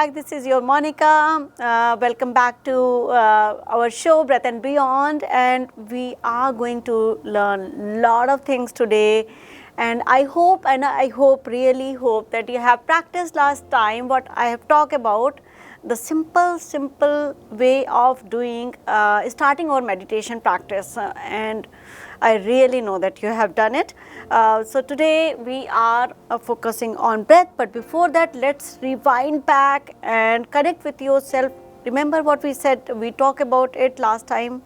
back. This is your Monica. Welcome back to our show Breath and Beyond, and we are going to learn lot of things today. And I really hope that you have practiced last time what I have talked about, the simple way of doing starting our meditation practice, and I really know that you have done it. So today we are focusing on breath, but before that let's rewind back and connect with yourself. Remember what we said, we talked about it last time.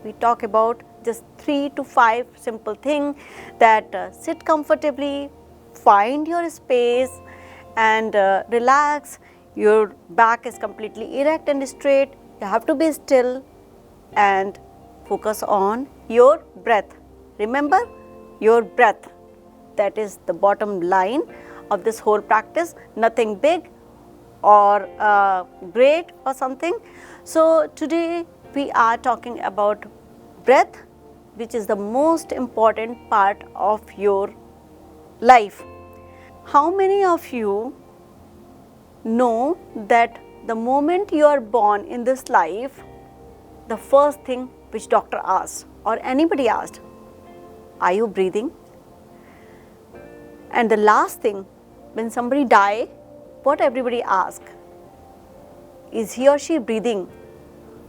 We talk about just 3 to 5 simple things that sit comfortably, find your space and relax. Your back is completely erect and straight. You have to be still and focus on your breath. Remember your breath, that is the bottom line of this whole practice, nothing big or great or something. So today we are talking about breath, which is the most important part of your life. How many of you know that the moment you are born in this life, the first thing which doctor asked or anybody asked, are you breathing? And the last thing, when somebody die, what everybody ask, is he or she breathing?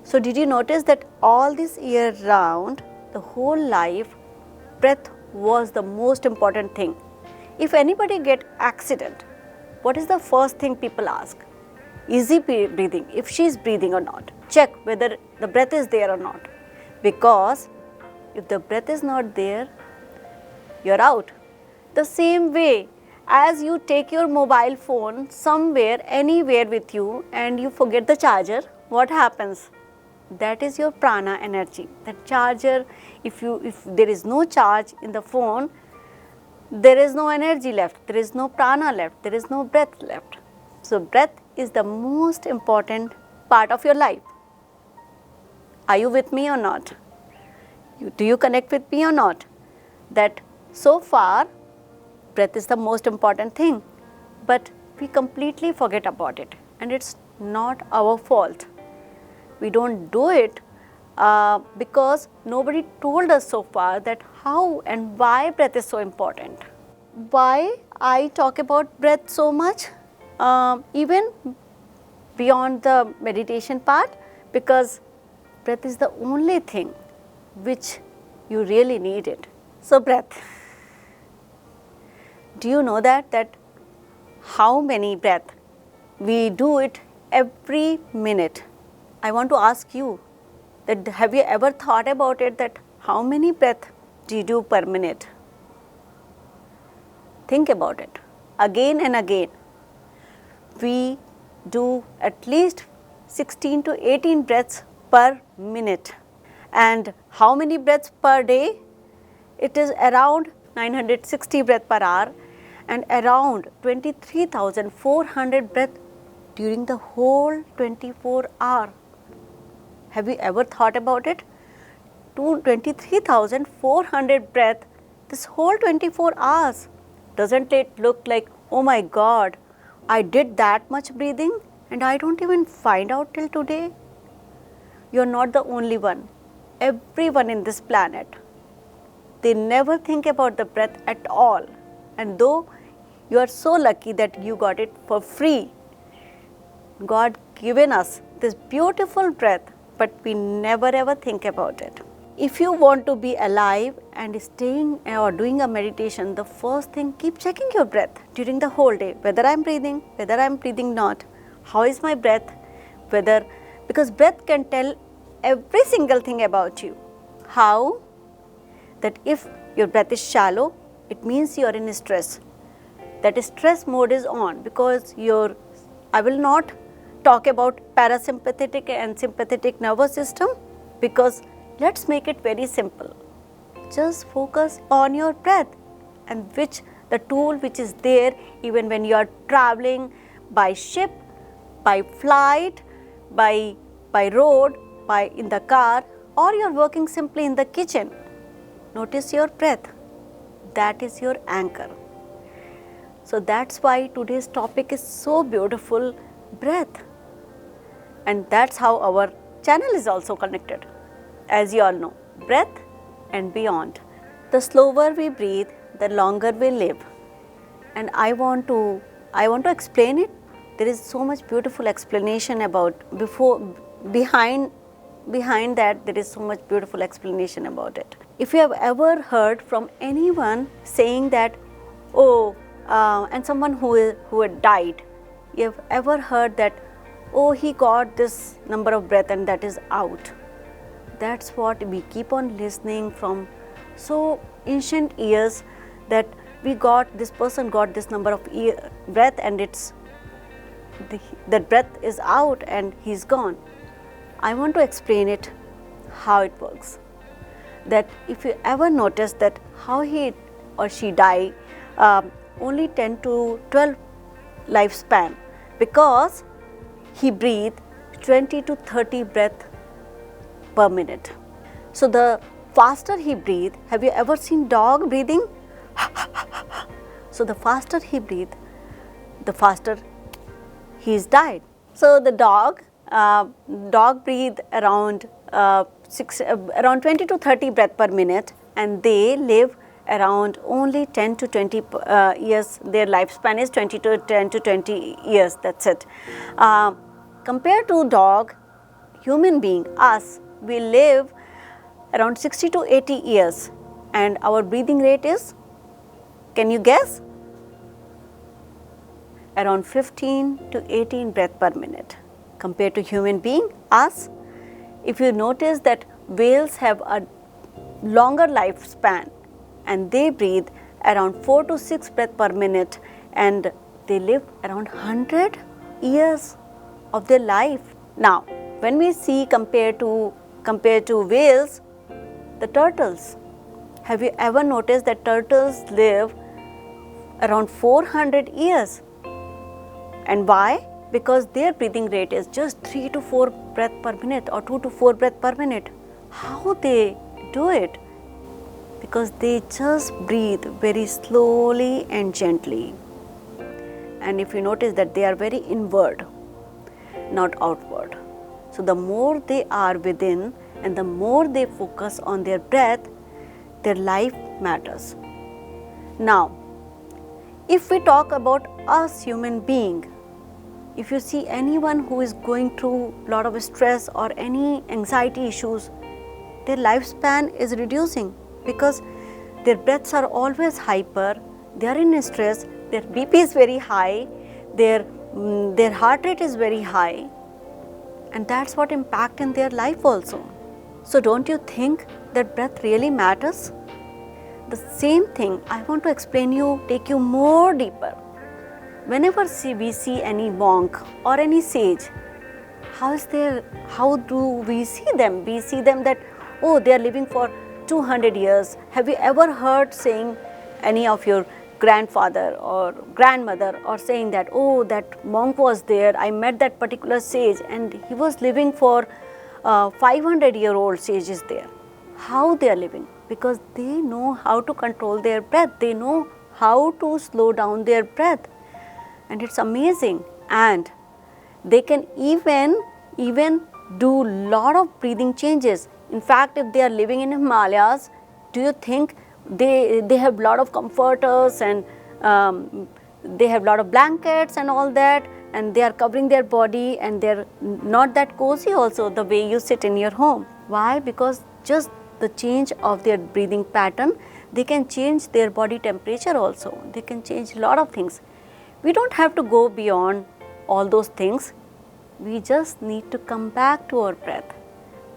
So did you notice that all this year round, the whole life, breath was the most important thing. If anybody get accident, what is the first thing people ask? Is he breathing? If she is breathing or not. Check whether the breath is there or not. Because if the breath is not there, you're out. The same way as you take your mobile phone somewhere, anywhere with you and you forget the charger, what happens? That is your prana energy. That charger, if there is no charge in the phone, there is no energy left, there is no prana left, there is no breath left. So breath is the most important part of your life. Are you with me or not? Do you connect with me or not? That so far breath is the most important thing, but we completely forget about it, and it's not our fault. We don't do it because nobody told us so far that how and why breath is so important. Why I talk about breath so much, even beyond the meditation part, because breath is the only thing which you really need it. So breath, do you know that how many breath we do it every minute? I want to ask you that have you ever thought about it, that how many breath do you do per minute? Think about it again and again. We do at least 16 to 18 breaths per minute. And how many breaths per day? It is around 960 breaths per hour and around 23,400 breaths during the whole 24 hours. Have you ever thought about it? 23,400 breaths this whole 24 hours. Doesn't it look like, oh my God, I did that much breathing and I don't even find out till today? You're not the only one. Everyone in this planet, they never think about the breath at all. And though you are so lucky that you got it for free, God given us this beautiful breath, but we never ever think about it. If you want to be alive and staying or doing a meditation, the first thing, keep checking your breath during the whole day, whether I'm breathing not, how is my breath, because breath can tell every single thing about you. How? That if your breath is shallow, it means you are in stress. That stress mode is on because I will not talk about parasympathetic and sympathetic nervous system, because let's make it very simple. Just focus on your breath, and the tool which is there even when you are traveling by ship, by flight, by road, in the car, or you're working simply in the kitchen. Notice your breath. That is your anchor. So that's why today's topic is so beautiful, breath. And that's how our channel is also connected. As you all know, breath and beyond. The slower we breathe, the longer we live. And I want to explain it. There is so much beautiful explanation about behind that. There is so much beautiful explanation about it. If you have ever heard from anyone saying that, and someone who had died, you have ever heard that, he got this number of breath and that is out. That's what we keep on listening from so ancient years, that this person got this number of breath and that breath is out and he's gone. I want to explain it how it works. That if you ever notice that how he or she die, only 10 to 12 lifespan, because he breathed 20 to 30 breath per minute. So the faster he breathe, have you ever seen dog breathing? So the faster he breathe, the faster he's died. So the dog breathe around 20 to 30 breath per minute, and they live around only 10 to 20 years. Their lifespan is 10 to 20 years. That's it. Compared to dog, human being, us, we live around 60 to 80 years, and our breathing rate is, can you guess? Around 15 to 18 breath per minute. Compared to human being, us, if you notice that whales have a longer lifespan and they breathe around 4 to 6 breath per minute, and they live around 100 years of their life. Now, when we see compared to whales, the turtles, have you ever noticed that turtles live around 400 years? And why? Because their breathing rate is just 3 to 4 breath per minute or 2 to 4 breath per minute. How they do it? Because they just breathe very slowly and gently. And if you notice that they are very inward, not outward. So the more they are within and the more they focus on their breath, their life matters. Now, if we talk about us human being, if you see anyone who is going through a lot of stress or any anxiety issues, their lifespan is reducing because their breaths are always hyper, they are in stress, their BP is very high, their heart rate is very high, and that's what impact in their life also. So don't you think that breath really matters? The same thing I want to explain you, take you more deeper. Whenever we see any monk or any sage, how do we see them? We see them that, they are living for 200 years. Have you ever heard saying any of your grandfather or grandmother or saying that, that monk was there, I met that particular sage and he was living for 500-year-old sage is there. How they are living? Because they know how to control their breath. They know how to slow down their breath. And it's amazing. And they can even do lot of breathing changes. In fact, if they are living in Himalayas, do you think they have lot of comforters and they have lot of blankets and all that, and they are covering their body and they are not that cozy also the way you sit in your home. Why? Because just the change of their breathing pattern, they can change their body temperature also. They can change a lot of things. We don't have to go beyond all those things. We just need to come back to our breath.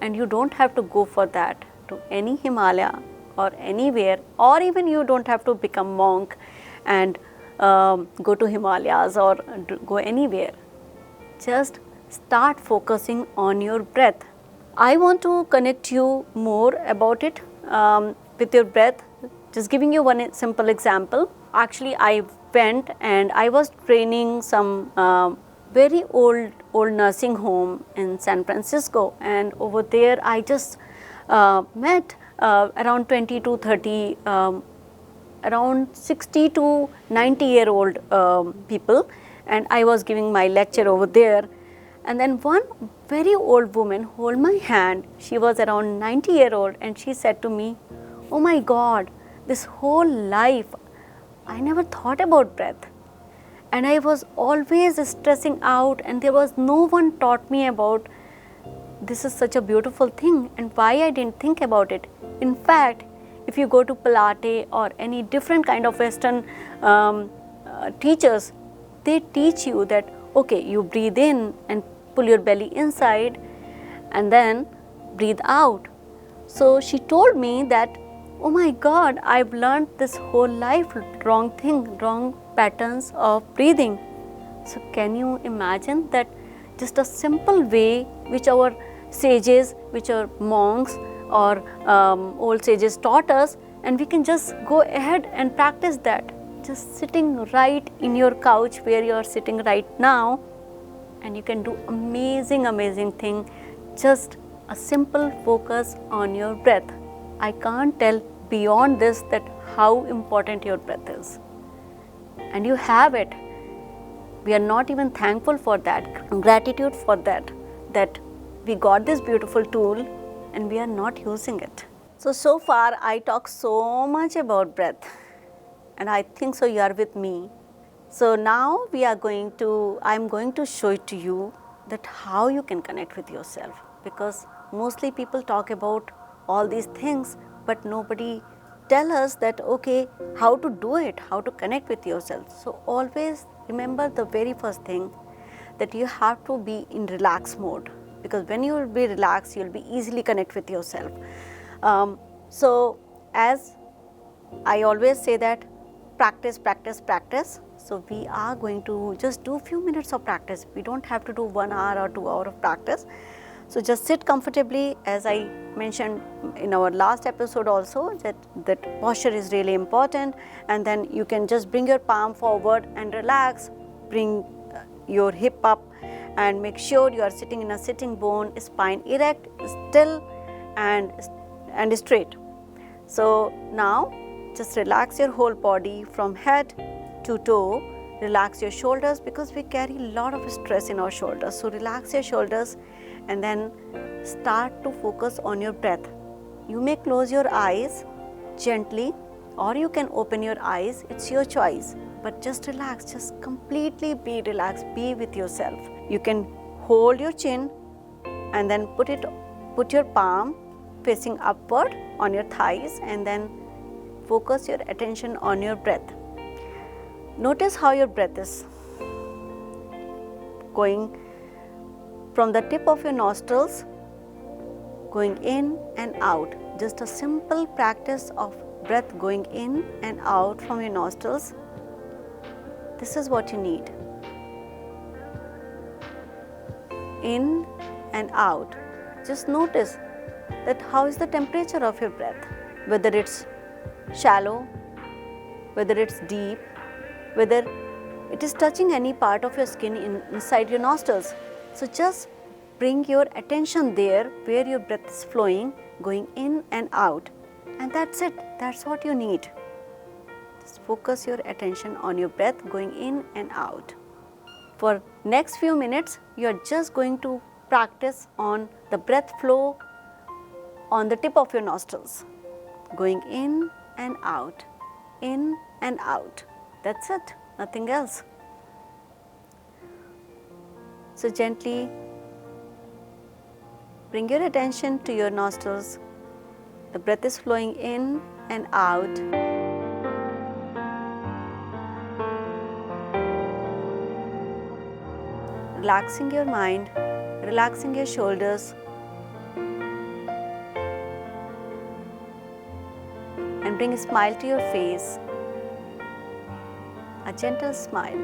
And you don't have to go for that to any Himalaya or anywhere, or even you don't have to become monk and go to Himalayas or go anywhere. Just start focusing on your breath. I want to connect you more about it with your breath. Just giving you one simple example. Actually, I went and I was training some very old nursing home in San Francisco, and over there I just met around 20 to 30, around 60 to 90-year-old people, and I was giving my lecture over there, and then one very old woman hold my hand. She was around 90-year-old, and she said to me, "Oh my God, this whole life I never thought about breath, and I was always stressing out, and there was no one taught me about this is such a beautiful thing, and why I didn't think about it." In fact, if you go to Pilates or any different kind of Western teachers, they teach you that, okay, you breathe in and pull your belly inside and then breathe out. So she told me that, oh my God, I've learned this whole life wrong thing, wrong patterns of breathing. So can you imagine that just a simple way which our sages, which our monks or old sages taught us, and we can just go ahead and practice that. Just sitting right in your couch where you are sitting right now, and you can do amazing thing. Just a simple focus on your breath. I can't tell beyond this that how important your breath is. And you have it. We are not even thankful for that, gratitude for that, that we got this beautiful tool and we are not using it. So far I talked so much about breath, and I think so you are with me. So now I'm going to show it to you that how you can connect with yourself, because mostly people talk about all these things, but nobody tell us that, okay, how to do it, how to connect with yourself. So always remember the very first thing, that you have to be in relaxed mode, because when you will be relaxed, you will be easily connect with yourself. So as I always say that practice. So we are going to just do a few minutes of practice. We don't have to do 1 hour or 2 hours of practice. So just sit comfortably, as I mentioned in our last episode also, that posture is really important. And then you can just bring your palm forward and relax, bring your hip up, and make sure you are sitting in a sitting bone, spine erect, still and straight. So now just relax your whole body from head to toe. Relax your shoulders, because we carry a lot of stress in our shoulders. So relax your shoulders and then start to focus on your breath. You may close your eyes gently, or you can open your eyes, it's your choice. But just relax, just completely be relaxed, be with yourself. You can hold your chin and then put your palm facing upward on your thighs, and then focus your attention on your breath. Notice how your breath is going from the tip of your nostrils, going in and out. Just a simple practice of breath going in and out from your nostrils. This is what you need. In and out. Just notice that how is the temperature of your breath, whether it's shallow, whether it's deep, whether it is touching any part of your skin inside your nostrils. So just bring your attention there where your breath is flowing, going in and out, and that's it. That's what you need. Just focus your attention on your breath going in and out. For next few minutes, you are just going to practice on the breath flow on the tip of your nostrils, going in and out, in and out. That's it, nothing else. So gently bring your attention to your nostrils. The breath is flowing in and out. Relaxing your mind, relaxing your shoulders, and bring a smile to your face, a gentle smile.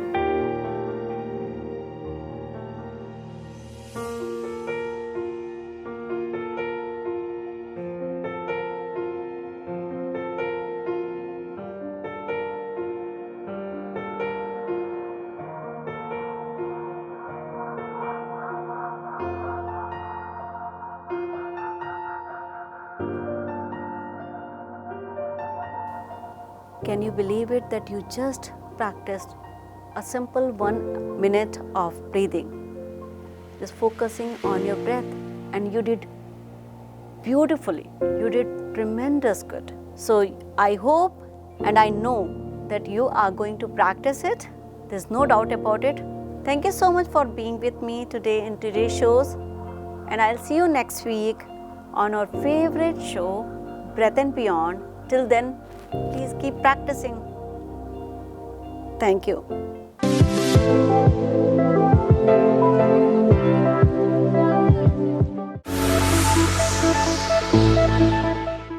Can you believe it that you just practiced a simple 1 minute of breathing, just focusing on your breath, and you did beautifully. You did tremendous good. So I hope and I know that you are going to practice it. There's no doubt about it. Thank you so much for being with me today in today's shows, and I'll see you next week on our favorite show, Breath and Beyond. Till then, please keep practicing. Thank you.